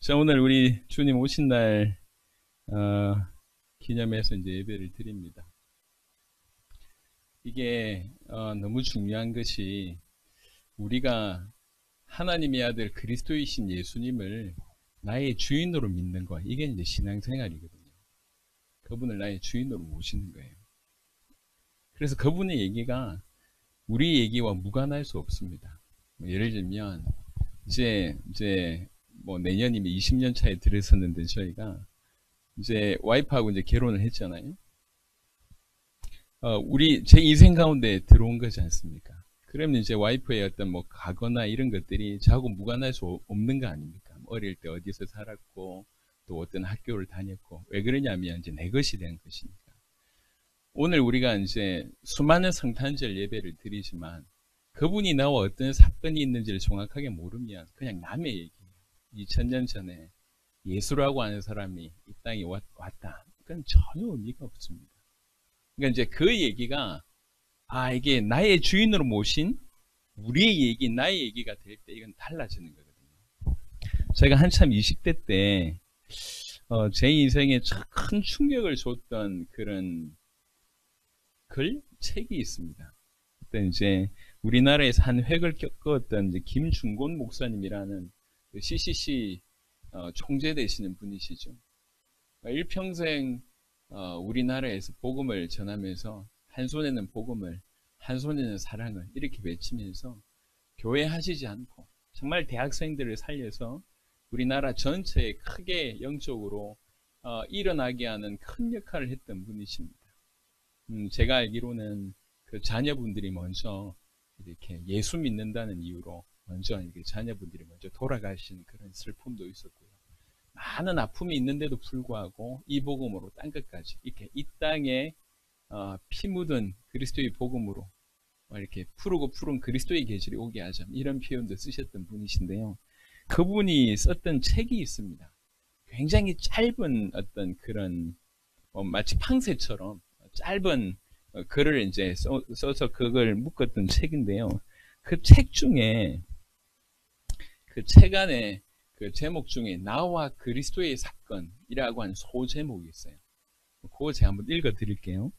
자, 오늘 우리 주님 오신 날 기념해서 이제 예배를 드립니다. 이게 너무 중요한 것이 우리가 하나님의 아들 그리스도이신 예수님을 나의 주인으로 믿는 거, 이게 이제 신앙생활이거든요. 그분을 나의 주인으로 모시는 거예요. 그래서 그분의 얘기가 우리 얘기와 무관할 수 없습니다. 예를 들면 이제 뭐 내년이면 20년 차에 들어섰는데 저희가 이제 와이프하고 이제 결혼을 했잖아요. 제 인생 가운데 들어온 거지 않습니까? 그러면 이제 와이프의 어떤 뭐 가거나 이런 것들이 저하고 무관할 수 없는 거 아닙니까? 어릴 때 어디서 살았고 또 어떤 학교를 다녔고, 왜 그러냐면 이제 내 것이 된 것이니까. 오늘 우리가 이제 수많은 성탄절 예배를 드리지만 그분이 나와 어떤 사건이 있는지를 정확하게 모르면 그냥 남의 얘기예요. 2000년 전에 예수라고 하는 사람이 이 땅에 왔다. 그건 전혀 의미가 없습니다. 그러니까 이제 그 얘기가 이게 나의 주인으로 모신 우리의 얘기, 나의 얘기가 될 때 이건 달라지는 거거든요. 제가 한참 20대 때 제 인생에 큰 충격을 줬던 그런 책이 있습니다. 그때 이제 우리나라에서 한 획을 겪었던 이제 김중곤 목사님이라는 CCC 총재 되시는 분이시죠. 일평생 우리나라에서 복음을 전하면서 한 손에는 복음을, 한 손에는 사랑을 이렇게 외치면서 교회 하시지 않고 정말 대학생들을 살려서 우리나라 전체에 크게 영적으로 일어나게 하는 큰 역할을 했던 분이십니다. 제가 알기로는 그 자녀분들이 먼저 이렇게 예수 믿는다는 이유로 먼저 이렇게 자녀분들이 먼저 돌아가신 그런 슬픔도 있었고요. 많은 아픔이 있는데도 불구하고 이 복음으로 땅 끝까지 이렇게 이 땅에 피 묻은 그리스도의 복음으로 이렇게 푸르고 푸른 그리스도의 계절이 오게 하자, 이런 표현도 쓰셨던 분이신데요. 그분이 썼던 책이 있습니다. 굉장히 짧은 어떤 그런 마치 팡세처럼 짧은 글을 이제 써서 그걸 묶었던 책인데요. 그 책 중에 그 책 안에 그 제목 중에 나와 그리스도의 사건이라고 하는 소제목이 있어요. 그거 제가 한번 읽어 드릴게요.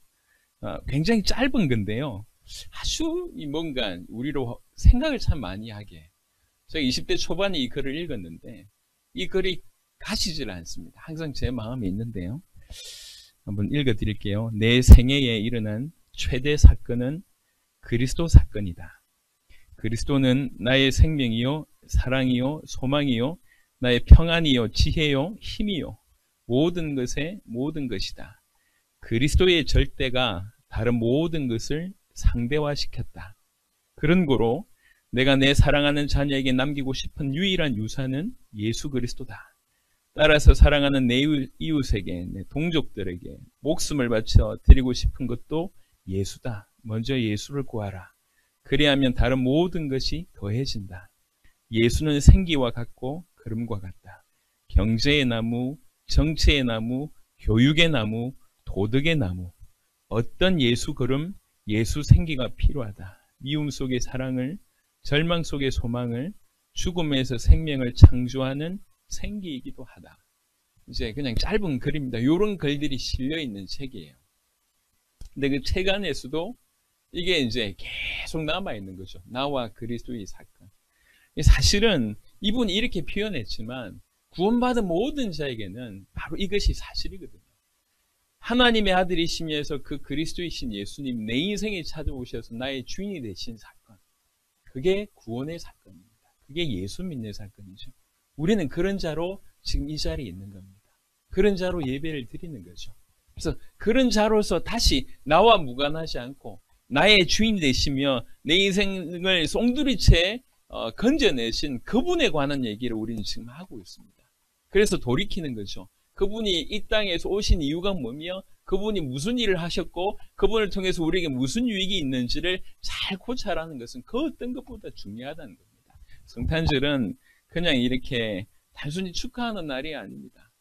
굉장히 짧은 건데요. 아주 뭔가 우리로 생각을 참 많이 하게. 제가 20대 초반에 이 글을 읽었는데 이 글이 가시질 않습니다. 항상 제 마음에 있는데요. 한번 읽어 드릴게요. 내 생애에 일어난 최대 사건은 그리스도 사건이다. 그리스도는 나의 생명이요, 사랑이요, 소망이요, 나의 평안이요, 지혜요, 힘이요, 모든 것의 모든 것이다. 그리스도의 절대가 다른 모든 것을 상대화시켰다. 그런 거로 내가 내 사랑하는 자녀에게 남기고 싶은 유일한 유산은 예수 그리스도다. 따라서 사랑하는 내 이웃에게, 내 동족들에게 목숨을 바쳐 드리고 싶은 것도 예수다. 먼저 예수를 구하라. 그리하면 다른 모든 것이 더해진다. 예수는 생기와 같고 그름과 같다. 경제의 나무, 정치의 나무, 교육의 나무, 도덕의 나무. 어떤 예수 그름, 예수 생기가 필요하다. 미움 속의 사랑을, 절망 속의 소망을, 죽음에서 생명을 창조하는 생기이기도 하다. 이제 그냥 짧은 글입니다. 이런 글들이 실려 있는 책이에요. 근데 그 책 안에서도 이게 이제 계속 남아 있는 거죠. 나와 그리스도의 사건. 사실은 이분이 이렇게 표현했지만 구원받은 모든 자에게는 바로 이것이 사실이거든요. 하나님의 아들이시면서 그 그리스도이신 예수님, 내 인생에 찾아오셔서 나의 주인이 되신 사건. 그게 구원의 사건입니다. 그게 예수 믿는 사건이죠. 우리는 그런 자로 지금 이 자리에 있는 겁니다. 그런 자로 예배를 드리는 거죠. 그래서 그런 자로서 다시 나와 무관하지 않고 나의 주인 되시며 내 인생을 송두리째 건져내신 그분에 관한 얘기를 우리는 지금 하고 있습니다. 그래서 돌이키는 거죠. 그분이 이 땅에서 오신 이유가 뭐며 그분이 무슨 일을 하셨고 그분을 통해서 우리에게 무슨 유익이 있는지를 잘 고찰하는 것은 그 어떤 것보다 중요하다는 겁니다. 성탄절은 그냥 이렇게 단순히 축하하는 날이 아닙니다.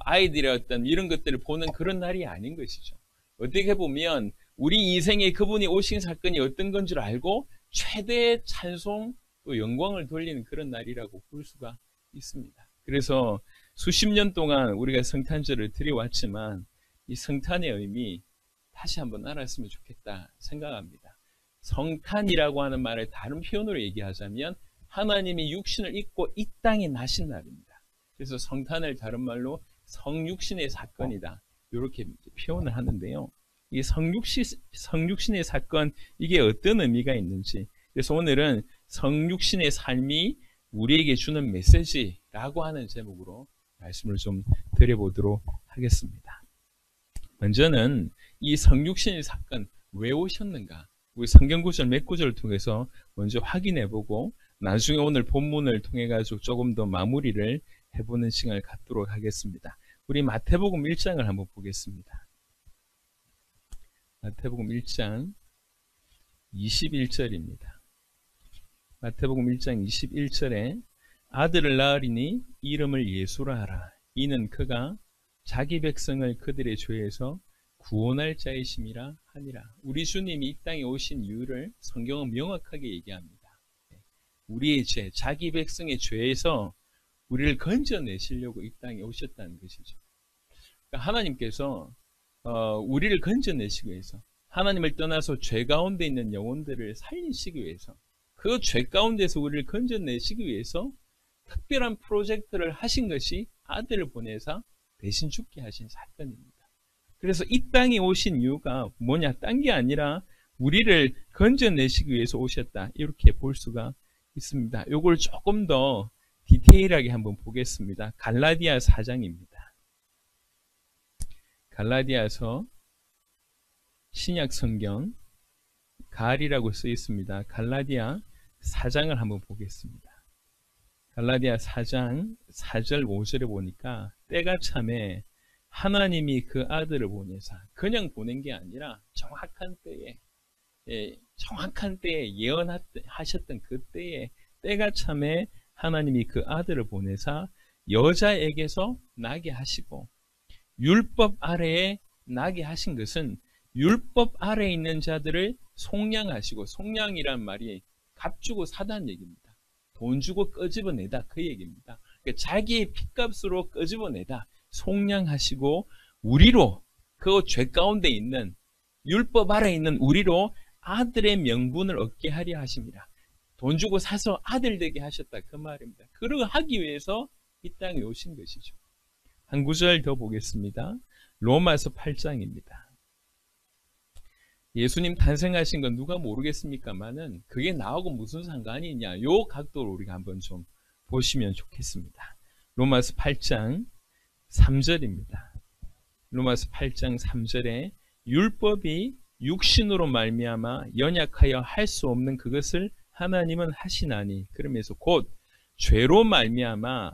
아이들의 어떤 이런 것들을 보는 그런 날이 아닌 것이죠. 어떻게 보면 우리 인생에 그분이 오신 사건이 어떤 건 줄 알고 최대의 찬송 또 영광을 돌리는 그런 날이라고 볼 수가 있습니다. 그래서 수십 년 동안 우리가 성탄절을 드려왔지만 이 성탄의 의미 다시 한번 알았으면 좋겠다 생각합니다. 성탄이라고 하는 말을 다른 표현으로 얘기하자면 하나님이 육신을 입고 이 땅에 나신 날입니다. 그래서 성탄을 다른 말로 성육신의 사건이다, 이렇게 표현을 하는데요. 이 성육신의 사건, 이게 어떤 의미가 있는지, 그래서 오늘은 성육신의 삶이 우리에게 주는 메시지라고 하는 제목으로 말씀을 좀 드려보도록 하겠습니다. 먼저는 이 성육신의 사건 왜 오셨는가, 우리 성경구절 몇 구절을 통해서 먼저 확인해보고 나중에 오늘 본문을 통해 가지고 조금 더 마무리를 해보는 시간을 갖도록 하겠습니다. 우리 마태복음 1장을 한번 보겠습니다. 마태복음 1장 21절입니다. 마태복음 1장 21절에 아들을 낳으리니 이름을 예수라 하라. 이는 그가 자기 백성을 그들의 죄에서 구원할 자이심이라 하니라. 우리 주님이 이 땅에 오신 이유를 성경은 명확하게 얘기합니다. 우리의 죄, 자기 백성의 죄에서 우리를 건져내시려고 이 땅에 오셨다는 것이죠. 그러니까 하나님께서 우리를 건져내시기 위해서, 하나님을 떠나서 죄 가운데 있는 영혼들을 살리시기 위해서, 그 죄 가운데서 우리를 건져내시기 위해서 특별한 프로젝트를 하신 것이 아들을 보내사 대신 죽게 하신 사건입니다. 그래서 이 땅에 오신 이유가 뭐냐, 딴 게 아니라 우리를 건져내시기 위해서 오셨다, 이렇게 볼 수가 있습니다. 요걸 조금 더 디테일하게 한번 보겠습니다. 갈라디아 4장입니다. 갈라디아서 신약 성경 갈이라고 쓰여 있습니다. 갈라디아 4장을 한번 보겠습니다. 갈라디아 4장 4절 5절에 보니까 때가 참에 하나님이 그 아들을 보내사, 그냥 보낸 게 아니라 정확한 때에 예언하셨던 그 때에, 때가 참에 하나님이 그 아들을 보내사 여자에게서 나게 하시고, 율법 아래에 나게 하신 것은 율법 아래에 있는 자들을 속량하시고, 속량이란 말이 값 주고 사다는 얘기입니다. 돈 주고 끄집어내다, 그 얘기입니다. 그러니까 자기의 핏값으로 끄집어내다, 속량하시고, 우리로, 그 죄 가운데 있는, 율법 아래에 있는 우리로 아들의 명분을 얻게 하려 하십니다. 돈 주고 사서 아들 되게 하셨다, 그 말입니다. 그러고 하기 위해서 이 땅에 오신 것이죠. 한 구절 더 보겠습니다. 로마서 8장입니다. 예수님 탄생하신 건 누가 모르겠습니까만은 그게 나하고 무슨 상관이 있냐, 요 각도로 우리가 한번 좀 보시면 좋겠습니다. 로마서 8장 3절입니다. 로마서 8장 3절에 율법이 육신으로 말미암아 연약하여 할 수 없는 그것을 하나님은 하시나니, 그러면서 곧 죄로 말미암아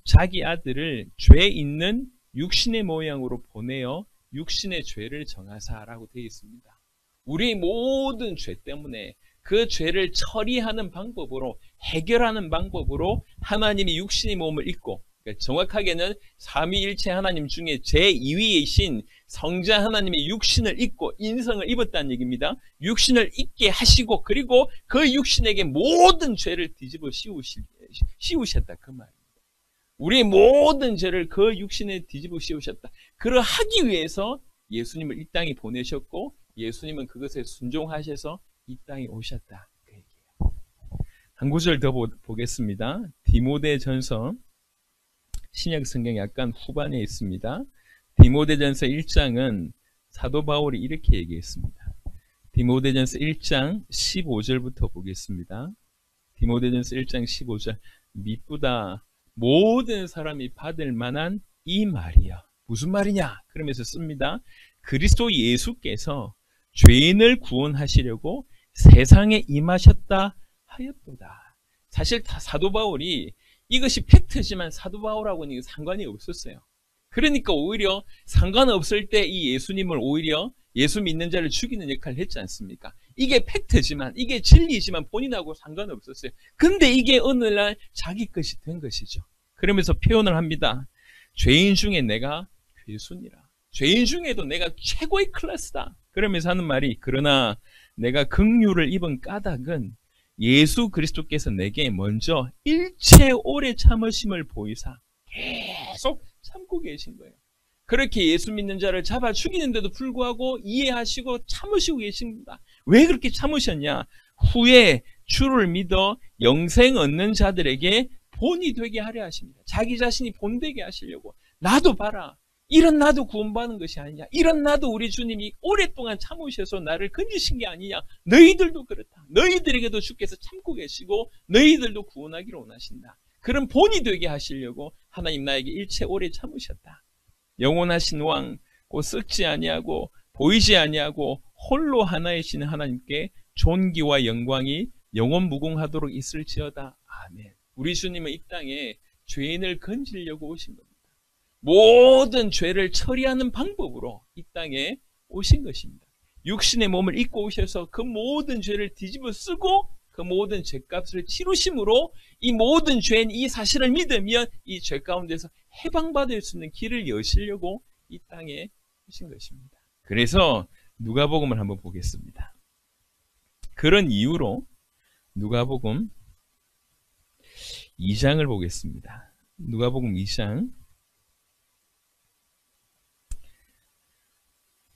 자기 아들을 죄 있는 육신의 모양으로 보내어 육신의 죄를 정하사라고 되어 있습니다. 우리의 모든 죄 때문에 그 죄를 처리하는 방법으로, 해결하는 방법으로 하나님이 육신의 몸을 입고, 그러니까 정확하게는 삼위일체 하나님 중에 제2위이신 성자 하나님이 육신을 입고 인성을 입었다는 얘기입니다. 육신을 입게 하시고, 그리고 그 육신에게 모든 죄를 뒤집어 씌우셨다, 그 말입니다. 우리의 모든 죄를 그 육신에 뒤집어 씌우셨다. 그러하기 위해서 예수님을 이 땅에 보내셨고, 예수님은 그것에 순종하셔서 이 땅에 오셨다, 그 얘기예요. 한 구절 더 보겠습니다. 디모데전서, 신약 성경 약간 후반에 있습니다. 디모데전서 1장은 사도 바울이 이렇게 얘기했습니다. 디모데전서 1장 15절부터 보겠습니다. 디모데전서 1장 15절. 미쁘다 모든 사람이 받을 만한 이 말이야. 무슨 말이냐? 그러면서 씁니다. 그리스도 예수께서 죄인을 구원하시려고 세상에 임하셨다 하였도다. 사실 사도 바울이 이것이 팩트지만 사도 바울하고는 상관이 없었어요. 그러니까 오히려 상관없을 때 이 예수님을 오히려 예수 믿는 자를 죽이는 역할을 했지 않습니까? 이게 팩트지만, 이게 진리지만 본인하고 상관없었어요. 근데 이게 오늘날 자기 것이 된 것이죠. 그러면서 표현을 합니다. 죄인 중에 내가 괴순이라. 죄인 중에도 내가 최고의 클래스다. 그러면서 하는 말이, 그러나 내가 긍휼을 입은 까닭은 예수 그리스도께서 내게 먼저 일체 오래 참으심을 보이사 계속 참고 계신 거예요. 그렇게 예수 믿는 자를 잡아 죽이는데도 불구하고 이해하시고 참으시고 계십니다. 왜 그렇게 참으셨냐? 후에 주를 믿어 영생 얻는 자들에게 본이 되게 하려 하십니다. 자기 자신이 본되게 하시려고. 나도 봐라. 이런 나도 구원받는 것이 아니냐. 이런 나도 우리 주님이 오랫동안 참으셔서 나를 건지신 게 아니냐. 너희들도 그렇다. 너희들에게도 주께서 참고 계시고 너희들도 구원하기를 원하신다. 그런 본이 되게 하시려고 하나님 나에게 일체 오래 참으셨다. 영원하신 왕, 곧 썩지 아니하고 보이지 아니하고 홀로 하나이신 하나님께 존귀와 영광이 영원 무궁하도록 있을지어다. 아멘. 우리 주님은 이 땅에 죄인을 건지려고 오신 겁니다. 모든 죄를 처리하는 방법으로 이 땅에 오신 것입니다. 육신의 몸을 입고 오셔서 그 모든 죄를 뒤집어 쓰고 그 모든 죄값을 치루심으로 이 모든 죄인 이 사실을 믿으면 이 죄 가운데서 해방받을 수 있는 길을 여시려고 이 땅에 오신 것입니다. 그래서 누가복음을 한번 보겠습니다. 그런 이유로 누가복음 2장을 보겠습니다. 누가복음 2장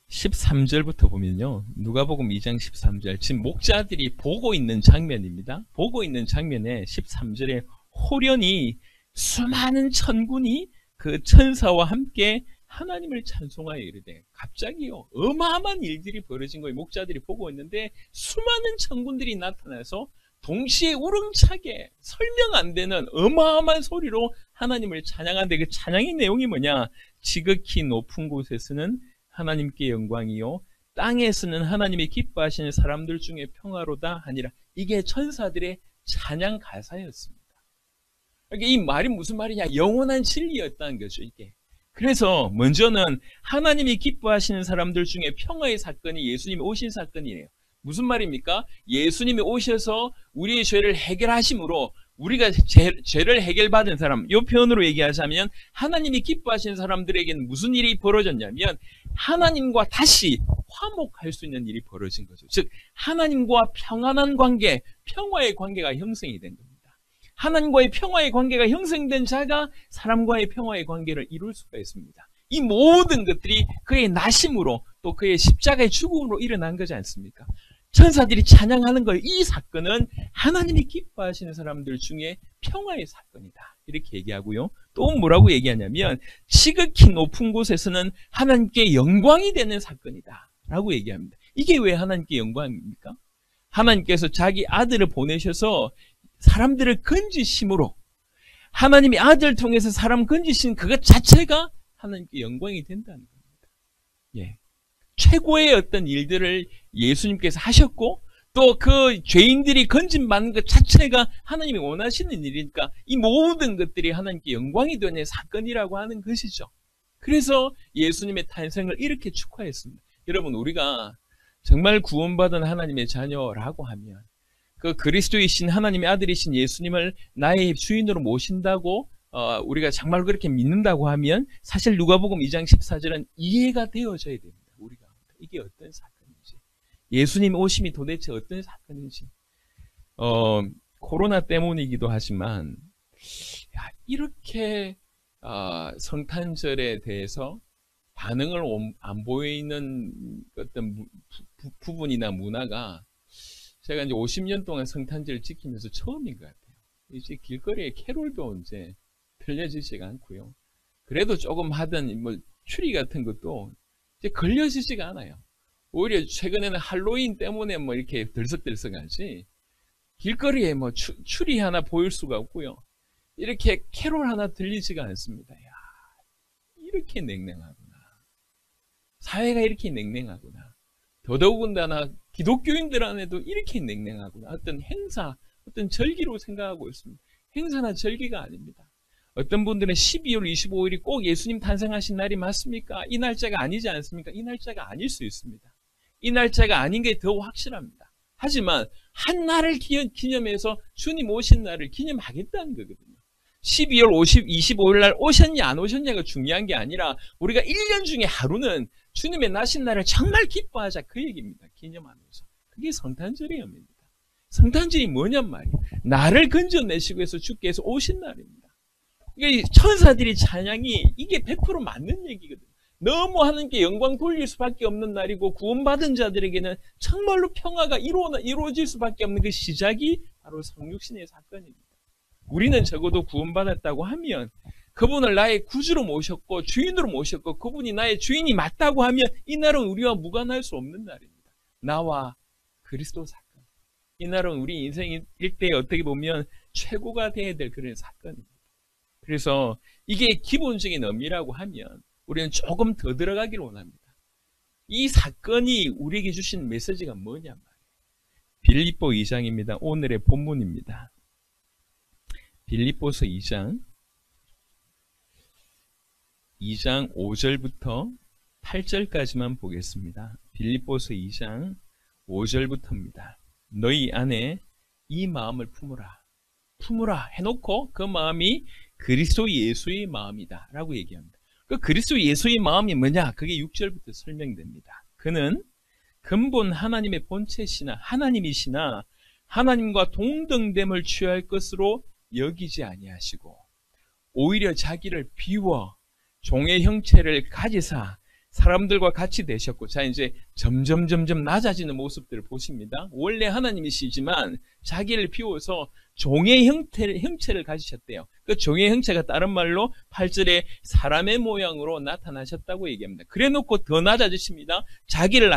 13절부터 보면요. 누가복음 2장 13절. 지금 목자들이 보고 있는 장면입니다. 보고 있는 장면에 13절에 호련히 수많은 천군이 그 천사와 함께 하나님을 찬송하여 이르되, 갑자기요 어마어마한 일들이 벌어진 거예요. 목자들이 보고 있는데 수많은 천군들이 나타나서 동시에 우렁차게 설명 안 되는 어마어마한 소리로 하나님을 찬양하는데, 그 찬양의 내용이 뭐냐? 지극히 높은 곳에서는 하나님께 영광이요 땅에서는 하나님이 기뻐하시는 사람들 중에 평화로다 하니라. 이게 천사들의 찬양 가사였습니다. 그러니까 이 말이 무슨 말이냐? 영원한 진리였다는 거죠, 이게. 그래서 먼저는 하나님이 기뻐하시는 사람들 중에 평화의 사건이 예수님이 오신 사건이에요. 무슨 말입니까? 예수님이 오셔서 우리의 죄를 해결하심으로 우리가 죄를 해결받은 사람, 이 표현으로 얘기하자면 하나님이 기뻐하시는 사람들에게는 무슨 일이 벌어졌냐면 하나님과 다시 화목할 수 있는 일이 벌어진 거죠. 즉 하나님과 평안한 관계, 평화의 관계가 형성이 된 겁니다. 하나님과의 평화의 관계가 형성된 자가 사람과의 평화의 관계를 이룰 수가 있습니다. 이 모든 것들이 그의 나심으로 또 그의 십자가의 죽음으로 일어난 거지 않습니까? 천사들이 찬양하는 거예요. 이 사건은 하나님이 기뻐하시는 사람들 중에 평화의 사건이다. 이렇게 얘기하고요. 또 뭐라고 얘기하냐면 지극히 높은 곳에서는 하나님께 영광이 되는 사건이다. 라고 얘기합니다. 이게 왜 하나님께 영광입니까? 하나님께서 자기 아들을 보내셔서 사람들을 건지심으로 하나님이 아들을 통해서 사람 건지신 그것 자체가 하나님께 영광이 된다는 겁니다. 예. 최고의 어떤 일들을 예수님께서 하셨고 또 그 죄인들이 건진받는 것 자체가 하나님이 원하시는 일이니까 이 모든 것들이 하나님께 영광이 되는 사건이라고 하는 것이죠. 그래서 예수님의 탄생을 이렇게 축하했습니다. 여러분, 우리가 정말 구원받은 하나님의 자녀라고 하면 그 그리스도이신 하나님의 아들이신 예수님을 나의 주인으로 모신다고 우리가 정말 그렇게 믿는다고 하면 사실 누가복음 2장 14절은 이해가 되어져야 됩니다. 우리가 이게 어떤 사건인지, 예수님 오심이 도대체 어떤 사건인지. 코로나 때문이기도 하지만 이렇게 성탄절에 대해서 반응을 안 보이는 어떤 부분이나 문화가 제가 이제 50년 동안 성탄절을 지키면서 처음인 것 같아요. 이제 길거리에 캐롤도 이제 들려지지가 않고요. 그래도 조금 하던 뭐 추리 같은 것도 이제 걸려지지가 않아요. 오히려 최근에는 할로윈 때문에 뭐 이렇게 들썩들썩하지 길거리에 뭐 추리 하나 보일 수가 없고요. 이렇게 캐롤 하나 들리지가 않습니다. 야, 이렇게 냉랭하구나. 사회가 이렇게 냉랭하구나. 더더군다나 기독교인들 안에도 이렇게 냉랭하구나. 어떤 행사, 어떤 절기로 생각하고 있습니다. 행사나 절기가 아닙니다. 어떤 분들은 12월 25일이 꼭 예수님 탄생하신 날이 맞습니까? 이 날짜가 아니지 않습니까? 이 날짜가 아닐 수 있습니다. 이 날짜가 아닌 게 더 확실합니다. 하지만 한 날을 기념해서 주님 오신 날을 기념하겠다는 거거든요. 12월 25일 날 오셨냐 안 오셨냐가 중요한 게 아니라 우리가 1년 중에 하루는 주님의 나신 날을 정말 기뻐하자, 그 얘기입니다. 기념하면서. 그게 성탄절의 의미입니다. 성탄절이 뭐냔 말이에요. 나를 건져내시고 해서 주께서 오신 날입니다. 이게 천사들이 찬양이 이게 100% 맞는 얘기거든요. 너무 하나님께 영광 돌릴 수밖에 없는 날이고 구원받은 자들에게는 정말로 평화가 이루어질 수밖에 없는 그 시작이 바로 성육신의 사건입니다. 우리는 적어도 구원받았다고 하면 그분을 나의 구주로 모셨고 주인으로 모셨고 그분이 나의 주인이 맞다고 하면 이 날은 우리와 무관할 수 없는 날입니다. 나와 그리스도 사건. 이 날은 우리 인생 일대에 어떻게 보면 최고가 되어야 될 그런 사건입니다. 그래서 이게 기본적인 의미라고 하면 우리는 조금 더 들어가기를 원합니다. 이 사건이 우리에게 주신 메시지가 뭐냐 말이에요. 빌립보 2장입니다. 오늘의 본문입니다. 빌립보서 2장 5절부터 8절까지만 보겠습니다. 빌립보서 2장 5절부터입니다. 너희 안에 이 마음을 품으라 해놓고 그 마음이 그리스도 예수의 마음이다 라고 얘기합니다. 그 그리스도 예수의 마음이 뭐냐? 그게 6절부터 설명됩니다. 그는 근본 하나님의 본체시나 하나님이시나 하나님과 동등됨을 취할 것으로 여기지 아니하시고 오히려 자기를 비워 종의 형체를 가지사 사람들과 같이 되셨고, 자 이제 점점 낮아지는 모습들을 보십니다. 원래 하나님이시지만 자기를 비워서 종의 형체를 가지셨대요. 그 종의 형체가 다른 말로 8절에 사람의 모양으로 나타나셨다고 얘기합니다. 그래놓고 더 낮아지십니다. 자기를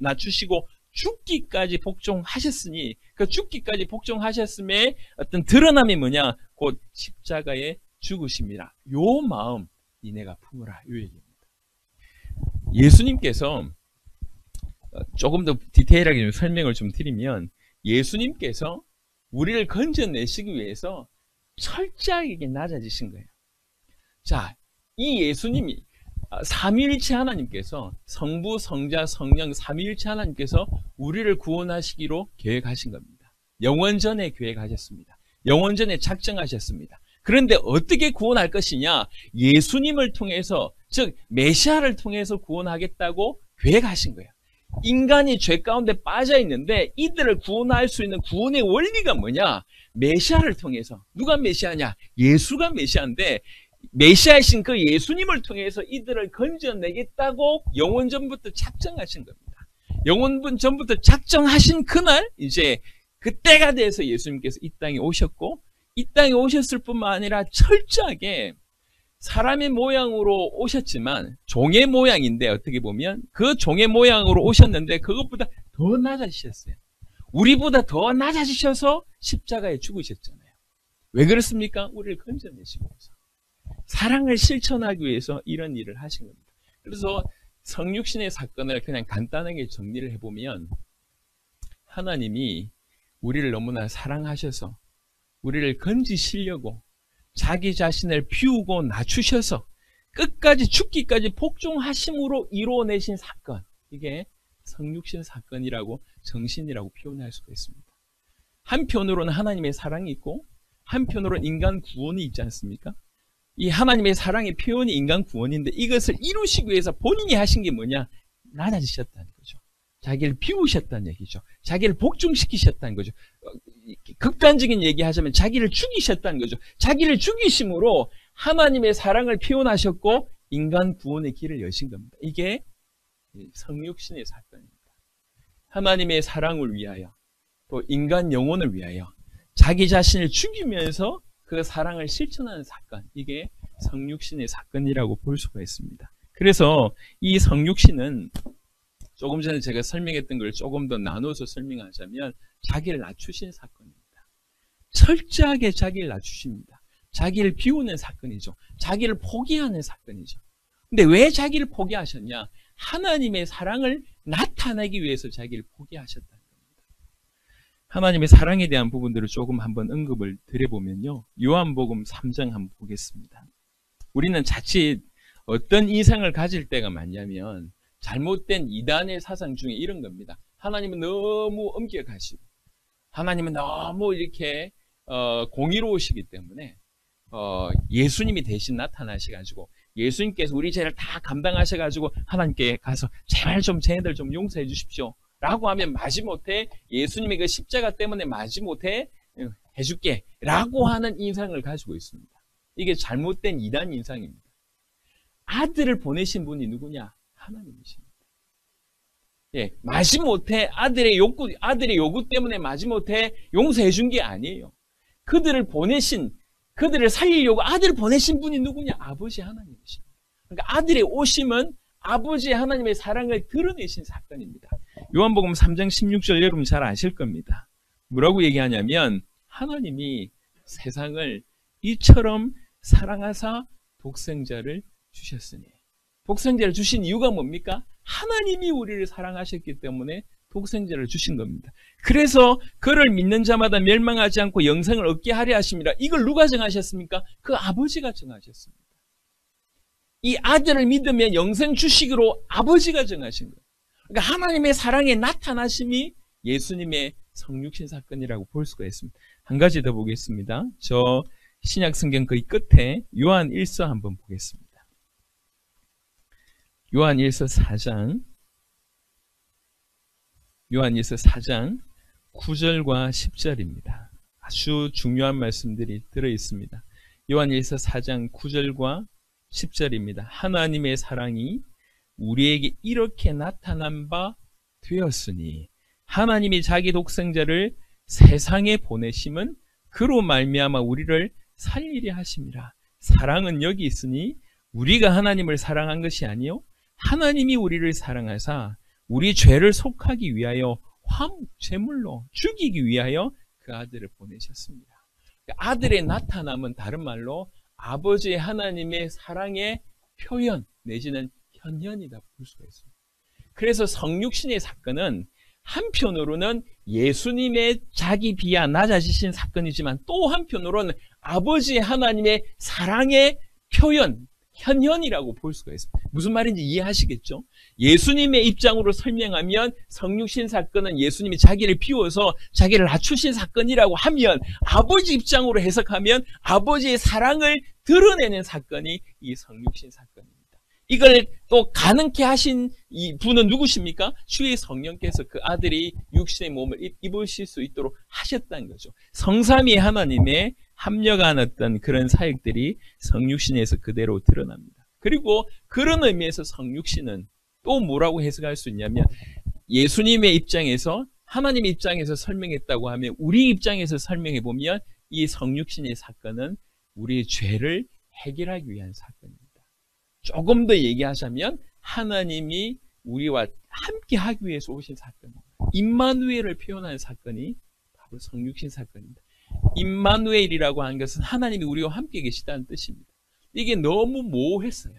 낮추시고 죽기까지 복종하셨으니 그 죽기까지 복종하셨음에 어떤 드러남이 뭐냐? 곧 십자가에 죽으십니다. 요 마음 니네가 품으라 요 얘기입니다. 예수님께서 조금 더 디테일하게 좀 설명을 좀 드리면 예수님께서 우리를 건져내시기 위해서 철저하게 낮아지신 거예요. 자, 이 예수님이 삼위일체 하나님께서 성부, 성자, 성령 삼위일체 하나님께서 우리를 구원하시기로 계획하신 겁니다. 영원전에 계획하셨습니다. 영원전에 작정하셨습니다. 그런데 어떻게 구원할 것이냐? 예수님을 통해서, 즉 메시아를 통해서 구원하겠다고 계획하신 거예요. 인간이 죄 가운데 빠져 있는데 이들을 구원할 수 있는 구원의 원리가 뭐냐? 메시아를 통해서. 누가 메시아냐? 예수가 메시아인데 메시아이신 그 예수님을 통해서 이들을 건져내겠다고 영원전부터 작정하신 겁니다. 영원전부터 작정하신 그날 이제 그때가 돼서 예수님께서 이 땅에 오셨고, 이 땅에 오셨을 뿐만 아니라 철저하게 사람의 모양으로 오셨지만 종의 모양인데 어떻게 보면 그 종의 모양으로 오셨는데 그것보다 더 낮아지셨어요. 우리보다 더 낮아지셔서 십자가에 죽으셨잖아요. 왜 그렇습니까? 우리를 건져내시기 위해서. 사랑을 실천하기 위해서 이런 일을 하신 겁니다. 그래서 성육신의 사건을 그냥 간단하게 정리를 해보면 하나님이 우리를 너무나 사랑하셔서 우리를 건지시려고 자기 자신을 비우고 낮추셔서 끝까지 죽기까지 복종하심으로 이루어내신 사건, 이게 성육신 사건이라고 정신이라고 표현할 수가 있습니다. 한편으로는 하나님의 사랑이 있고 한편으로는 인간 구원이 있지 않습니까? 이 하나님의 사랑의 표현이 인간 구원인데 이것을 이루시기 위해서 본인이 하신 게 뭐냐? 낮아지셨다는 거죠. 자기를 비우셨다는 얘기죠. 자기를 복종시키셨다는 거죠. 극단적인 얘기하자면 자기를 죽이셨다는 거죠. 자기를 죽이심으로 하나님의 사랑을 표현하셨고 인간 구원의 길을 여신 겁니다. 이게 성육신의 사건입니다. 하나님의 사랑을 위하여 또 인간 영혼을 위하여 자기 자신을 죽이면서 그 사랑을 실천하는 사건, 이게 성육신의 사건이라고 볼 수가 있습니다. 그래서 이 성육신은 조금 전에 제가 설명했던 걸 조금 더 나눠서 설명하자면 자기를 낮추신 사건입니다. 철저하게 자기를 낮추십니다. 자기를 비우는 사건이죠. 자기를 포기하는 사건이죠. 근데 왜 자기를 포기하셨냐? 하나님의 사랑을 나타내기 위해서 자기를 포기하셨다는 겁니다. 하나님의 사랑에 대한 부분들을 조금 한번 언급을 드려보면요. 요한복음 3장 한번 보겠습니다. 우리는 자칫 어떤 이상을 가질 때가 많냐면 잘못된 이단의 사상 중에 이런 겁니다. 하나님은 너무 엄격하시고 하나님은 너무 이렇게 공의로우시기 때문에 예수님이 대신 나타나셔가지고 예수님께서 우리 죄를 다 감당하셔가지고 하나님께 가서 제발 좀 쟤네들 좀 용서해 주십시오 라고 하면 마지못해 예수님의 그 십자가 때문에 마지못해 해줄게 라고 하는 인상을 가지고 있습니다. 이게 잘못된 이단 인상입니다. 아들을 보내신 분이 누구냐? 하나님이십니다. 예, 마지못해 아들의 요구 때문에 마지못해 용서해 준 게 아니에요. 그들을 살리려고 아들을 보내신 분이 누구냐? 아버지 하나님이십니다. 그러니까 아들의 오심은 아버지 하나님의 사랑을 드러내신 사건입니다. 요한복음 3장 16절 여러분 잘 아실 겁니다. 뭐라고 얘기하냐면 하나님이 세상을 이처럼 사랑하사 독생자를 주셨으니. 독생자를 주신 이유가 뭡니까? 하나님이 우리를 사랑하셨기 때문에 독생자를 주신 겁니다. 그래서 그를 믿는 자마다 멸망하지 않고 영생을 얻게 하려 하심이라. 이걸 누가 정하셨습니까? 그 아버지가 정하셨습니다. 이 아들을 믿으면 영생 주시기로 아버지가 정하신 거예요. 그러니까 하나님의 사랑의 나타나심이 예수님의 성육신 사건이라고 볼 수가 있습니다. 한 가지 더 보겠습니다. 저 신약 성경 거의 끝에 요한 1서 한번 보겠습니다. 요한 1서 4장 9절과 10절입니다. 아주 중요한 말씀들이 들어있습니다. 요한 1서 4장 9절과 10절입니다. 하나님의 사랑이 우리에게 이렇게 나타난 바 되었으니 하나님이 자기 독생자를 세상에 보내심은 그로 말미암아 우리를 살리려 하심이라. 사랑은 여기 있으니 우리가 하나님을 사랑한 것이 아니요 하나님이 우리를 사랑하사 우리 죄를 속하기 위하여 제물로 죽이기 위하여 그 아들을 보내셨습니다. 아들의 나타남은 다른 말로 아버지 하나님의 사랑의 표현 내지는 현현이다 볼 수가 있습니다. 그래서 성육신의 사건은 한편으로는 예수님의 자기 비하 낮아지신 사건이지만 또 한편으로는 아버지 하나님의 사랑의 표현 현현이라고 볼 수가 있습니다. 무슨 말인지 이해하시겠죠? 예수님의 입장으로 설명하면 성육신 사건은 예수님이 자기를 비워서 자기를 낮추신 사건이라고 하면 아버지 입장으로 해석하면 아버지의 사랑을 드러내는 사건이 이 성육신 사건입니다. 이걸 또 가능케 하신 이 분은 누구십니까? 주의 성령께서 그 아들이 육신의 몸을 입으실 수 있도록 하셨다는 거죠. 성삼위 하나님의 합력한 어떤 그런 사역들이 성육신에서 그대로 드러납니다. 그리고 그런 의미에서 성육신은 또 뭐라고 해석할 수 있냐면 예수님의 입장에서 하나님의 입장에서 설명했다고 하면 우리 입장에서 설명해 보면 이 성육신의 사건은 우리의 죄를 해결하기 위한 사건입니다. 조금 더 얘기하자면 하나님이 우리와 함께 하기 위해서 오신 사건입니다. 임마누엘을 표현하는 사건이 바로 성육신 사건입니다. 임마누엘이라고 하는 것은 하나님이 우리와 함께 계시다는 뜻입니다. 이게 너무 모호했어요.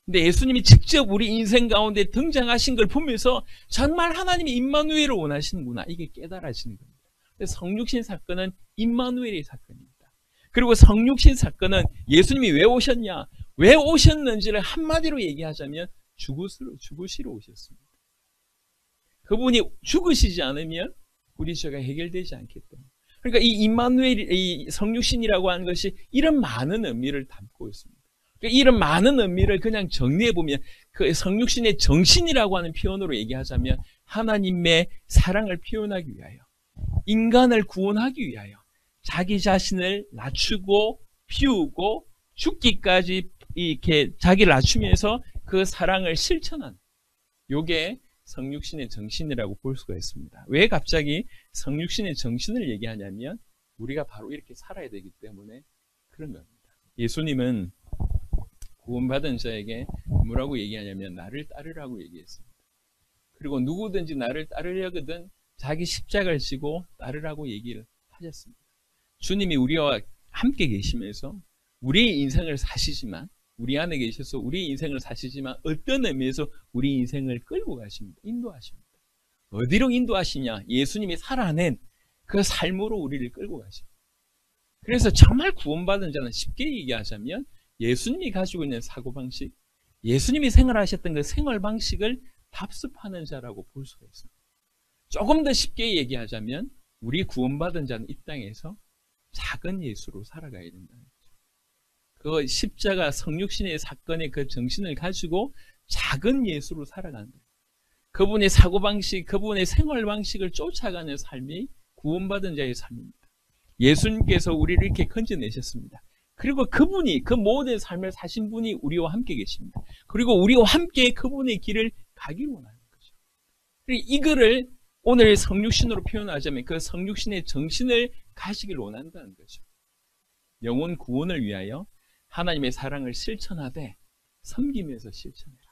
근데 예수님이 직접 우리 인생 가운데 등장하신 걸 보면서 정말 하나님이 임마누엘을 원하시는구나 이게 깨달아지는 겁니다. 성육신 사건은 임마누엘의 사건입니다. 그리고 성육신 사건은 예수님이 왜 오셨냐 왜 오셨는지를 한마디로 얘기하자면 죽으시러 오셨습니다. 그분이 죽으시지 않으면 우리 죄가 해결되지 않기 때문에. 그러니까 이 임마누엘, 이 성육신이라고 하는 것이 이런 많은 의미를 담고 있습니다. 그러니까 이런 많은 의미를 그냥 정리해보면 그 성육신의 정신이라고 하는 표현으로 얘기하자면 하나님의 사랑을 표현하기 위하여 인간을 구원하기 위하여 자기 자신을 낮추고 비우고 죽기까지 이렇게 자기를 낮추면서 그 사랑을 실천한 요게 성육신의 정신이라고 볼 수가 있습니다. 왜 갑자기 성육신의 정신을 얘기하냐면 우리가 바로 이렇게 살아야 되기 때문에 그런 겁니다. 예수님은 구원받은 자에게 뭐라고 얘기하냐면 나를 따르라고 얘기했습니다. 그리고 누구든지 나를 따르려거든 자기 십자가를 지고 따르라고 얘기를 하셨습니다. 주님이 우리와 함께 계시면서 우리의 인생을 사시지만 우리 안에 계셔서 우리 인생을 사시지만 어떤 의미에서 우리 인생을 끌고 가십니다. 인도하십니다. 어디로 인도하시냐? 예수님이 살아낸 그 삶으로 우리를 끌고 가십니다. 그래서 정말 구원받은 자는 쉽게 얘기하자면 예수님이 가지고 있는 사고방식, 예수님이 생활하셨던 그 생활방식을 답습하는 자라고 볼 수가 있습니다. 조금 더 쉽게 얘기하자면 우리 구원받은 자는 이 땅에서 작은 예수로 살아가야 된다는 거죠. 그 십자가 성육신의 사건의 그 정신을 가지고 작은 예수로 살아가는 거예요. 그분의 사고방식, 그분의 생활방식을 쫓아가는 삶이 구원받은 자의 삶입니다. 예수님께서 우리를 이렇게 건져내셨습니다. 그리고 그분이, 그 모든 삶을 사신 분이 우리와 함께 계십니다. 그리고 우리와 함께 그분의 길을 가길 원하는 거죠. 그리고 이거를 오늘 성육신으로 표현하자면 그 성육신의 정신을 가시길 원한다는 거죠. 영혼 구원을 위하여 하나님의 사랑을 실천하되 섬기면서 실천해라.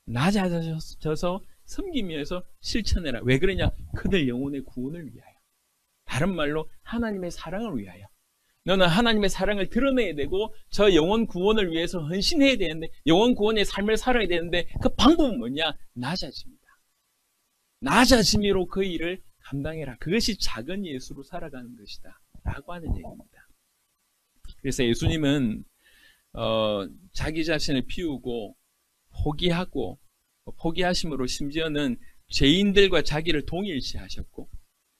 낮아져서 섬기면서 실천해라. 왜 그러냐? 그들 영혼의 구원을 위하여. 다른 말로 하나님의 사랑을 위하여. 너는 하나님의 사랑을 드러내야 되고 저 영혼 구원을 위해서 헌신해야 되는데, 영혼 구원의 삶을 살아야 되는데 그 방법은 뭐냐? 낮아집니다. 낮아짐으로 그 일을 감당해라. 그것이 작은 예수로 살아가는 것이다 라고 하는 얘기입니다. 그래서 예수님은 자기 자신을 비우고 포기하고, 포기하심으로 심지어는 죄인들과 자기를 동일시하셨고,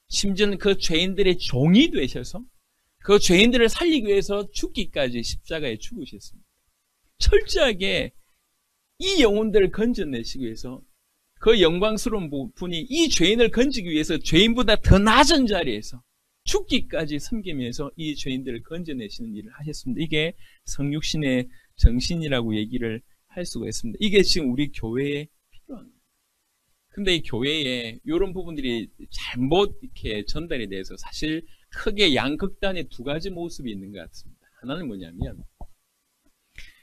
심지어는 그 죄인들의 종이 되셔서 그 죄인들을 살리기 위해서 죽기까지 십자가에 죽으셨습니다. 철저하게 이 영혼들을 건져내시기 위해서, 그 영광스러운 분이 이 죄인을 건지기 위해서 죄인보다 더 낮은 자리에서 죽기까지 섬기면서 이 죄인들을 건져내시는 일을 하셨습니다. 이게 성육신의 정신이라고 얘기를 할 수가 있습니다. 이게 지금 우리 교회에 필요한 거예요. 근데 이 교회에 이런 부분들이 잘못 이렇게 전달이 돼서 사실 크게 양극단의 두 가지 모습이 있는 것 같습니다. 하나는 뭐냐면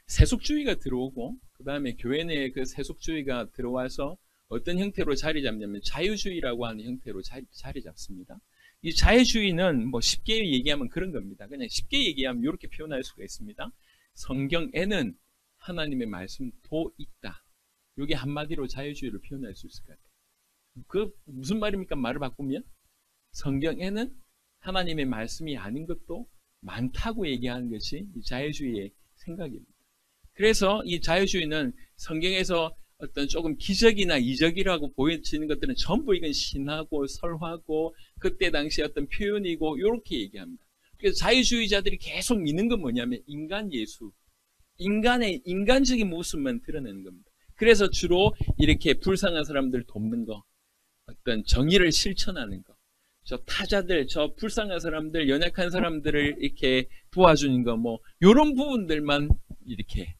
세속주의가 들어오고, 그 다음에 교회 내에 그 세속주의가 들어와서 어떤 형태로 자리 잡냐면 자유주의라고 하는 형태로 자리 잡습니다. 이 자유주의는 뭐 쉽게 얘기하면 그런 겁니다. 그냥 쉽게 얘기하면 이렇게 표현할 수가 있습니다. 성경에는 하나님의 말씀도 있다. 이게 한마디로 자유주의를 표현할 수 있을 것 같아요. 그 무슨 말입니까? 말을 바꾸면 성경에는 하나님의 말씀이 아닌 것도 많다고 얘기하는 것이 이 자유주의의 생각입니다. 그래서 이 자유주의는 성경에서 어떤 조금 기적이나 이적이라고 보여지는 것들은 전부 이건 신하고 설화고 그때 당시 어떤 표현이고 이렇게 얘기합니다. 그래서 자유주의자들이 계속 믿는 건 뭐냐면 인간 예수, 인간의 인간적인 모습만 드러내는 겁니다. 그래서 주로 이렇게 불쌍한 사람들 돕는 거, 어떤 정의를 실천하는 거, 저 타자들, 저 불쌍한 사람들, 연약한 사람들을 이렇게 도와주는 거, 뭐 이런 부분들만 이렇게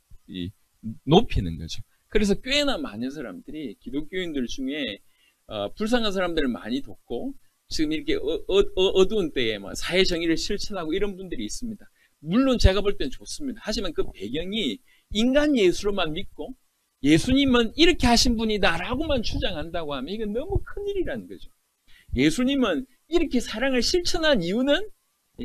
높이는 거죠. 그래서 꽤나 많은 사람들이 기독교인들 중에 불쌍한 사람들을 많이 돕고 지금 이렇게 어두운 때에 막 사회 정의를 실천하고 이런 분들이 있습니다. 물론 제가 볼 때는 좋습니다. 하지만 그 배경이 인간 예수로만 믿고 예수님은 이렇게 하신 분이다라고만 주장한다고 하면 이건 너무 큰일이라는 거죠. 예수님은 이렇게 사랑을 실천한 이유는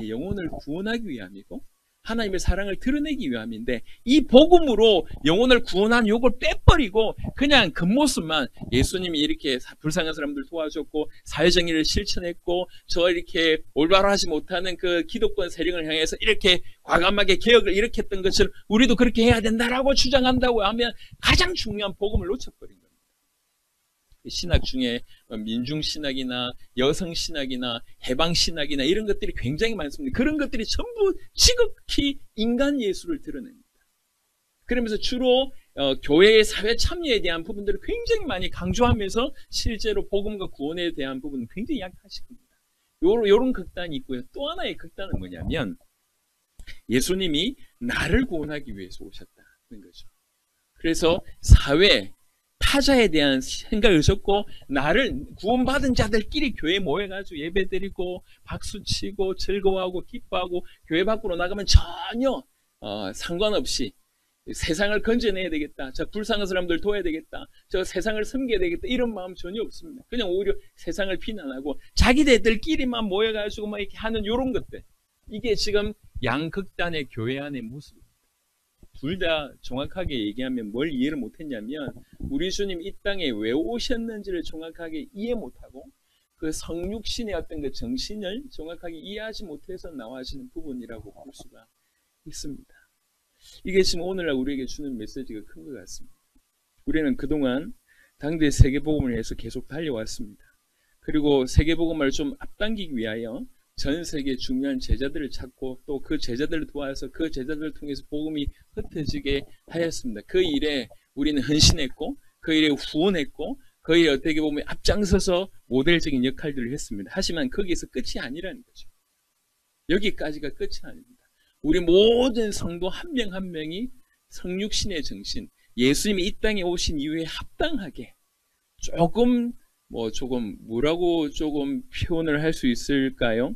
영혼을 구원하기 위함이고 하나님의 사랑을 드러내기 위함인데, 이 복음으로 영혼을 구원한 요걸 빼버리고 그냥 겉모습만 예수님이 이렇게 불쌍한 사람들 도와줬고 사회정의를 실천했고 저 이렇게 올바로 하지 못하는 그 기독권 세력을 향해서 이렇게 과감하게 개혁을 일으켰던 것을 우리도 그렇게 해야 된다라고 주장한다고 하면 가장 중요한 복음을 놓쳐버린 겁니다. 신학 중에 민중신학이나 여성신학이나 해방신학이나 이런 것들이 굉장히 많습니다. 그런 것들이 전부 지극히 인간 예수를 드러냅니다. 그러면서 주로 교회의 사회 참여에 대한 부분들을 굉장히 많이 강조하면서 실제로 복음과 구원에 대한 부분은 굉장히 약하실 겁니다. 요런 극단이 있고요. 또 하나의 극단은 뭐냐면 예수님이 나를 구원하기 위해서 오셨다는 거죠. 그래서 사회, 타자에 대한 생각을 줬고 나를 구원받은 자들끼리 교회에 모여가지고 예배드리고 박수치고 즐거워하고 기뻐하고 교회 밖으로 나가면 전혀 상관없이 세상을 건져내야 되겠다, 저 불쌍한 사람들 도와야 되겠다, 저 세상을 섬겨야 되겠다 이런 마음 전혀 없습니다. 그냥 오히려 세상을 비난하고 자기들끼리만 모여가지고 막 이렇게 하는 이런 것들, 이게 지금 양극단의 교회 안의 모습입니다. 둘 다 정확하게 얘기하면 뭘 이해를 못했냐면 우리 주님 이 땅에 왜 오셨는지를 정확하게 이해 못하고 그 성육신의 어떤 그 정신을 정확하게 이해하지 못해서 나와지는 부분이라고 볼 수가 있습니다. 이게 지금 오늘날 우리에게 주는 메시지가 큰 것 같습니다. 우리는 그동안 당대 세계복음을 위해서 계속 달려왔습니다. 그리고 세계복음을 좀 앞당기기 위하여 전 세계 중요한 제자들을 찾고 또 그 제자들을 도와서 그 제자들을 통해서 복음이 흩어지게 하였습니다. 그 일에 우리는 헌신했고 그 일에 후원했고 거의 어떻게 보면 앞장서서 모델적인 역할들을 했습니다. 하지만 거기에서 끝이 아니라는 거죠. 여기까지가 끝이 아닙니다. 우리 모든 성도 한 명 한 명이 성육신의 정신, 예수님이 이 땅에 오신 이후에 합당하게 조금 뭐라고 조금 표현을 할 수 있을까요?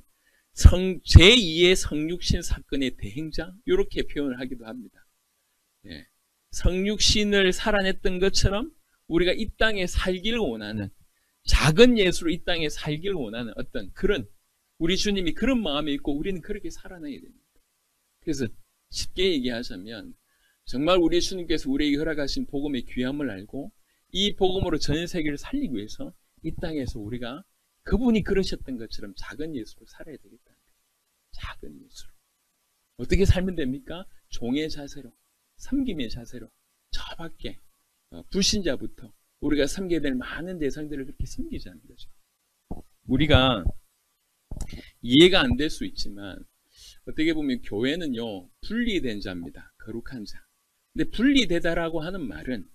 제2의 성육신 사건의 대행자, 이렇게 표현을 하기도 합니다. 예. 성육신을 살아냈던 것처럼 우리가 이 땅에 살기를 원하는, 작은 예수로 이 땅에 살기를 원하는 어떤 그런, 우리 주님이 그런 마음이 있고 우리는 그렇게 살아내야 됩니다. 그래서 쉽게 얘기하자면 정말 우리 주님께서 우리에게 허락하신 복음의 귀함을 알고 이 복음으로 전 세계를 살리기 위해서 이 땅에서 우리가 그분이 그러셨던 것처럼 작은 예수로 살아야 되겠다는 거예요. 작은 예수로. 어떻게 살면 됩니까? 종의 자세로, 섬김의 자세로, 저 밖에 불신자부터 우리가 섬겨야 될 많은 대상들을 그렇게 섬기자는 거죠. 우리가 이해가 안 될 수 있지만 어떻게 보면 교회는요, 분리된 자입니다. 거룩한 자. 근데 분리되다라고 하는 말은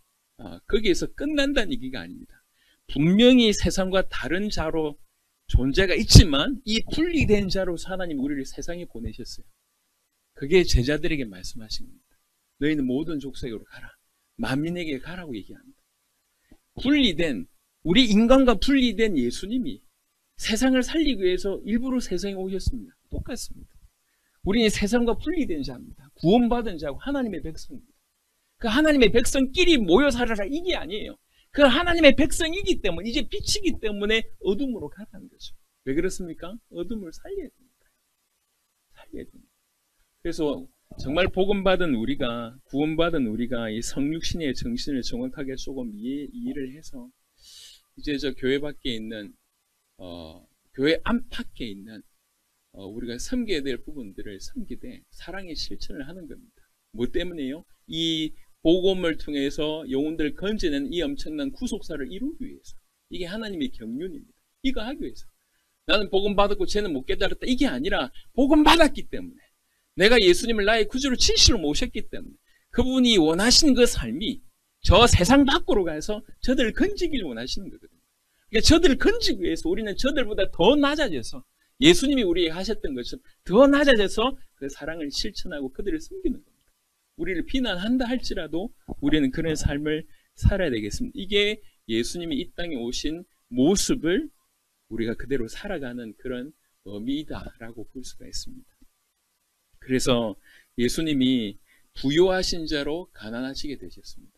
거기에서 끝난다는 얘기가 아닙니다. 분명히 세상과 다른 자로 존재가 있지만 이 분리된 자로서 하나님 우리를 세상에 보내셨어요. 그게 제자들에게 말씀하신 겁니다. 너희는 모든 족속으로 가라. 만민에게 가라고 얘기합니다. 분리된, 우리 인간과 분리된 예수님이 세상을 살리기 위해서 일부러 세상에 오셨습니다. 똑같습니다. 우리는 세상과 분리된 자입니다. 구원받은 자고 하나님의 백성입니다. 그 하나님의 백성끼리 모여 살아라, 이게 아니에요. 그 하나님의 백성이기 때문에, 이제 빛이기 때문에 어둠으로 가라는 거죠. 왜 그렇습니까? 어둠을 살려야 되니까요. 살려야 됩니다. 그래서 정말 복음받은 우리가, 구원받은 우리가 이 성육신의 정신을 정확하게 조금 이해를 해서 이제 저 교회 밖에 있는 교회 안팎에 있는 우리가 섬겨야 될 부분들을 섬기되 사랑의 실천을 하는 겁니다. 뭐 때문에요? 이 복음을 통해서 영혼들을 건져내는 이 엄청난 구속사를 이루기 위해서. 이게 하나님의 경륜입니다. 이거 하기 위해서. 나는 복음 받았고 쟤는 못 깨달았다. 이게 아니라 복음 받았기 때문에, 내가 예수님을 나의 구주로 진실로 모셨기 때문에 그분이 원하시는 그 삶이 저 세상 밖으로 가서 저들을 건지길 원하시는 거거든요. 그러니까 저들을 건지기 위해서 우리는 저들보다 더 낮아져서 예수님이 우리에게 하셨던 것처럼 더 낮아져서 그 사랑을 실천하고 그들을 섬기는 겁니다. 우리를 비난한다 할지라도 우리는 그런 삶을 살아야 되겠습니다. 이게 예수님이 이 땅에 오신 모습을 우리가 그대로 살아가는 그런 의미다라고 볼 수가 있습니다. 그래서 예수님이 부요하신 자로 가난하시게 되셨습니다.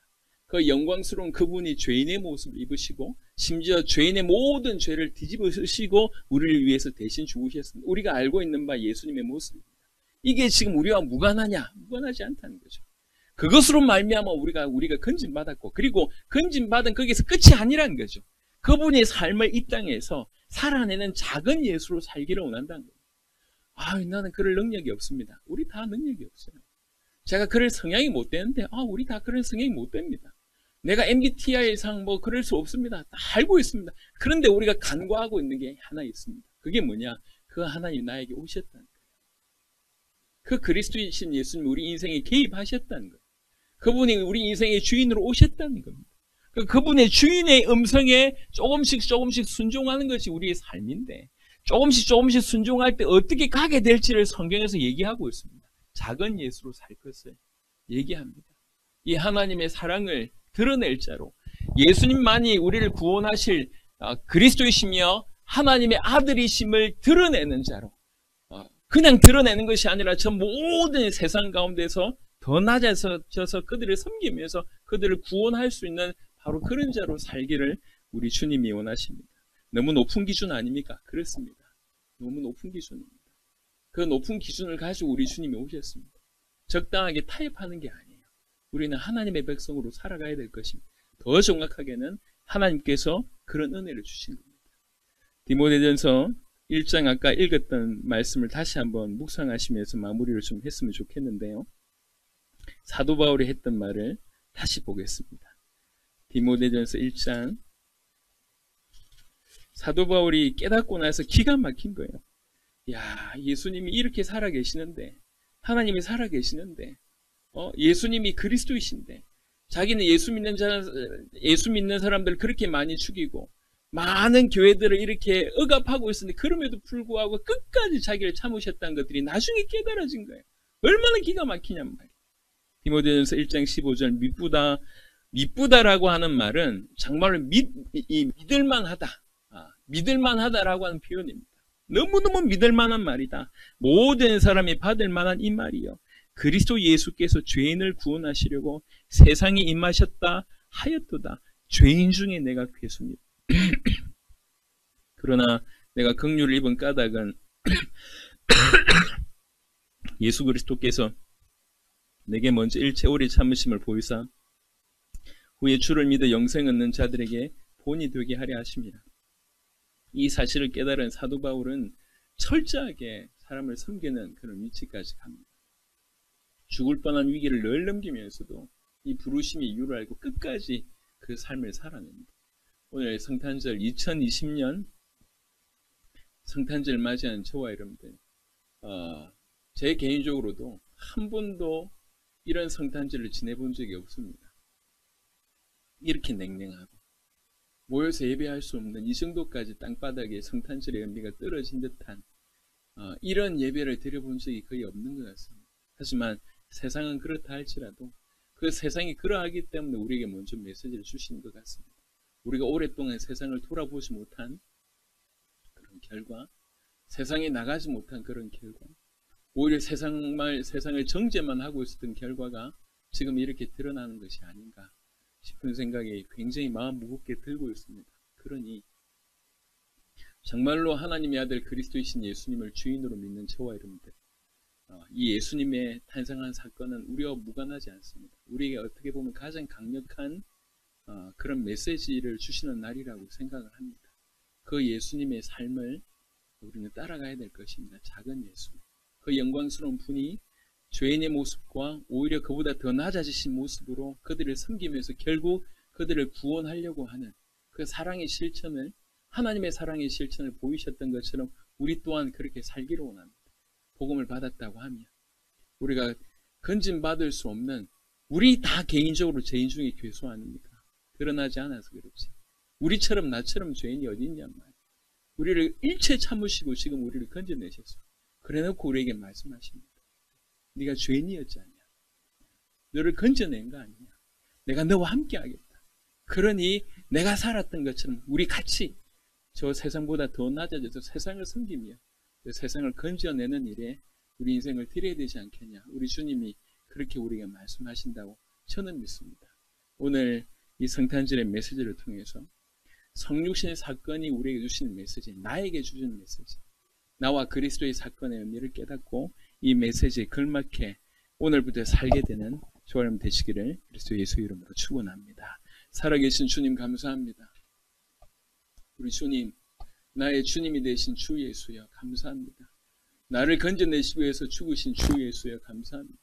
그 영광스러운 그분이 죄인의 모습을 입으시고 심지어 죄인의 모든 죄를 뒤집어 쓰시고 우리를 위해서 대신 죽으셨습니다. 우리가 알고 있는 바 예수님의 모습입니다. 이게 지금 우리와 무관하냐? 무관하지 않다는 거죠. 그것으로 말미암아 우리가 건진받았고, 그리고 건진받은 거기서 끝이 아니라는 거죠. 그분의 삶을 이 땅에서 살아내는 작은 예수로 살기를 원한다는 거예요. 나는 그럴 능력이 없습니다. 우리 다 능력이 없어요. 제가 그럴 성향이 못 되는데 우리 다 그런 성향이 못 됩니다. 내가 MBTI상 그럴 수 없습니다. 다 알고 있습니다. 그런데 우리가 간과하고 있는 게 하나 있습니다. 그게 뭐냐? 그 하나님 나에게 오셨다는 거예요. 그 그리스도이신 예수님이 우리 인생에 개입하셨다는 거예요. 그분이 우리 인생의 주인으로 오셨다는 겁니다. 그분의 주인의 음성에 조금씩 순종하는 것이 우리의 삶인데, 조금씩 순종할 때 어떻게 가게 될지를 성경에서 얘기하고 있습니다. 작은 예수로 살 것을 얘기합니다. 이 하나님의 사랑을 드러낼 자로, 예수님만이 우리를 구원하실 그리스도이시며 하나님의 아들이심을 드러내는 자로, 그냥 드러내는 것이 아니라 저 모든 세상 가운데서 더 낮아져서 그들을 섬기면서 그들을 구원할 수 있는 바로 그런 자로 살기를 우리 주님이 원하십니다. 너무 높은 기준 아닙니까? 그렇습니다. 너무 높은 기준입니다. 그 높은 기준을 가지고 우리 주님이 오셨습니다. 적당하게 타협하는 게 아니에요. 우리는 하나님의 백성으로 살아가야 될 것입니다. 더 정확하게는 하나님께서 그런 은혜를 주신 겁니다. 디모데전서 1장 아까 읽었던 말씀을 다시 한번 묵상하시면서 마무리를 좀 했으면 좋겠는데요. 사도 바울이 했던 말을 다시 보겠습니다. 디모데전서 1장. 사도 바울이 깨닫고 나서 기가 막힌 거예요. 예수님이 이렇게 살아계시는데, 하나님이 살아계시는데, 예수님이 그리스도이신데, 자기는 예수 믿는 사람들 그렇게 많이 죽이고 많은 교회들을 이렇게 억압하고 있었는데 그럼에도 불구하고 끝까지 자기를 참으셨다는 것들이 나중에 깨달아진 거예요. 얼마나 기가 막히냔 말이에요. 디모데전서 1장 15절 믿부다라고 하는 말은 정말로 믿을만하다. 믿을만하다라고 하는 표현입니다. 너무너무 믿을만한 말이다. 모든 사람이 받을 만한 이 말이요. 그리스도 예수께서 죄인을 구원하시려고 세상에 임하셨다 하였도다. 죄인 중에 내가 괴수입니다. 그러나 내가 긍휼을 입은 까닭은 예수 그리스도께서 내게 먼저 일체 오래 참으심을 보이사 후에 주를 믿어 영생 얻는 자들에게 본이 되게 하려 하심이라. 이 사실을 깨달은 사도 바울은 철저하게 사람을 섬기는 그런 위치까지 갑니다. 죽을 뻔한 위기를 늘 넘기면서도 이 부르심의 이유를 알고 끝까지 그 삶을 살아냅니다. 오늘 성탄절 2020년 성탄절 맞이하는 저와 여러분들, 제 개인적으로도 한 번도 이런 성탄절을 지내본 적이 없습니다. 이렇게 냉랭하고 모여서 예배할 수 없는 이 정도까지 땅바닥에 성탄절의 의미가 떨어진 듯한 이런 예배를 드려본 적이 거의 없는 것 같습니다. 하지만 세상은 그렇다 할지라도 그 세상이 그러하기 때문에 우리에게 먼저 메시지를 주시는 것 같습니다. 우리가 오랫동안 세상을 돌아보지 못한 그런 결과, 세상에 나가지 못한 그런 결과, 오히려 세상을 정죄만 하고 있었던 결과가 지금 이렇게 드러나는 것이 아닌가 싶은 생각이 굉장히 마음 무겁게 들고 있습니다. 그러니 정말로 하나님의 아들 그리스도이신 예수님을 주인으로 믿는 저와 여러분들, 이 예수님의 탄생한 사건은 우리와 무관하지 않습니다. 우리에게 어떻게 보면 가장 강력한 그런 메시지를 주시는 날이라고 생각을 합니다. 그 예수님의 삶을 우리는 따라가야 될 것입니다. 작은 예수, 그 영광스러운 분이 죄인의 모습과 오히려 그보다 더 낮아지신 모습으로 그들을 섬기면서 결국 그들을 구원하려고 하는 그 사랑의 실천을, 하나님의 사랑의 실천을 보이셨던 것처럼 우리 또한 그렇게 살기를 원합니다. 복음을 받았다고 하면 우리가 건진받을 수 없는, 우리 다 개인적으로 죄인 중에 괴수 아닙니까? 드러나지 않아서 그렇지. 우리처럼 나처럼 죄인이 어디 있냔 말이에요. 우리를 일체 참으시고 지금 우리를 건져내셨어요. 그래놓고 우리에게 말씀하십니다. 네가 죄인이었지 않냐? 너를 건져낸 거 아니냐? 내가 너와 함께 하겠다. 그러니 내가 살았던 것처럼 우리 같이 저 세상보다 더 낮아져서 세상을 섬기며 세상을 건져내는 일에 우리 인생을 드려야 되지 않겠냐. 우리 주님이 그렇게 우리에게 말씀하신다고 저는 믿습니다. 오늘 이 성탄절의 메시지를 통해서 성육신의 사건이 우리에게 주시는 메시지, 나에게 주시는 메시지, 나와 그리스도의 사건의 의미를 깨닫고 이 메시지에 걸맞게 오늘부터 살게 되는 저와 여러분 되시기를 그리스도 예수 이름으로 축원합니다. 살아계신 주님 감사합니다. 우리 주님, 나의 주님이 되신 주 예수여 감사합니다. 나를 건져내시기 위해서 죽으신 주 예수여 감사합니다.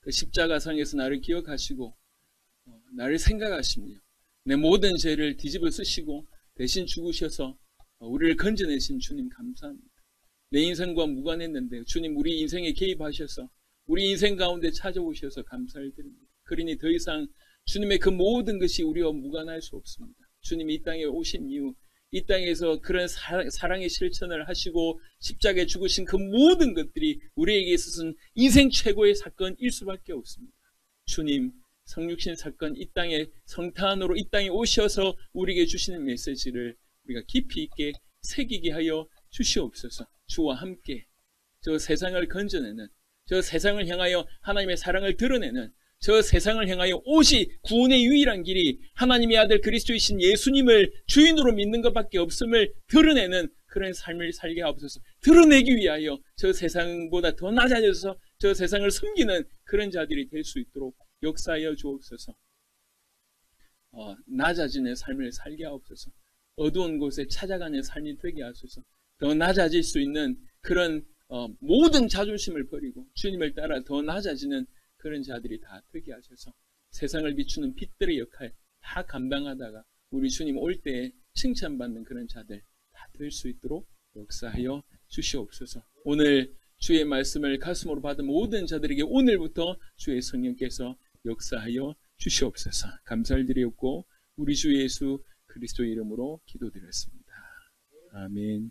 그 십자가상에서 나를 기억하시고 나를 생각하시며 내 모든 죄를 뒤집어 쓰시고 대신 죽으셔서 우리를 건져내신 주님 감사합니다. 내 인생과 무관했는데 주님 우리 인생에 개입하셔서 우리 인생 가운데 찾아오셔서 감사를 드립니다. 그러니 더 이상 주님의 그 모든 것이 우리와 무관할 수 없습니다. 주님이 이 땅에 오신 이후 이 땅에서 그런 사랑의 실천을 하시고 십자가에 죽으신 그 모든 것들이 우리에게 있어서는 인생 최고의 사건일 수밖에 없습니다. 주님, 성육신 사건, 이 땅에 성탄으로 이 땅에 오셔서 우리에게 주시는 메시지를 우리가 깊이 있게 새기게 하여 주시옵소서. 주와 함께 저 세상을 건져내는, 저 세상을 향하여 하나님의 사랑을 드러내는, 저 세상을 향하여 오직 구원의 유일한 길이 하나님의 아들 그리스도이신 예수님을 주인으로 믿는 것밖에 없음을 드러내는 그런 삶을 살게 하옵소서. 드러내기 위하여 저 세상보다 더 낮아져서 저 세상을 섬기는 그런 자들이 될 수 있도록 역사하여 주옵소서. 낮아지는 삶을 살게 하옵소서. 어두운 곳에 찾아가는 삶이 되게 하소서. 더 낮아질 수 있는 그런 모든 자존심을 버리고 주님을 따라 더 낮아지는 그런 자들이 다 되게 하셔서 세상을 비추는 빛들의 역할 다 감당하다가 우리 주님 올 때에 칭찬받는 그런 자들 다 될 수 있도록 역사하여 주시옵소서. 오늘 주의 말씀을 가슴으로 받은 모든 자들에게 오늘부터 주의 성령께서 역사하여 주시옵소서. 감사를 드리옵고 우리 주 예수 그리스도 이름으로 기도드렸습니다. 아멘.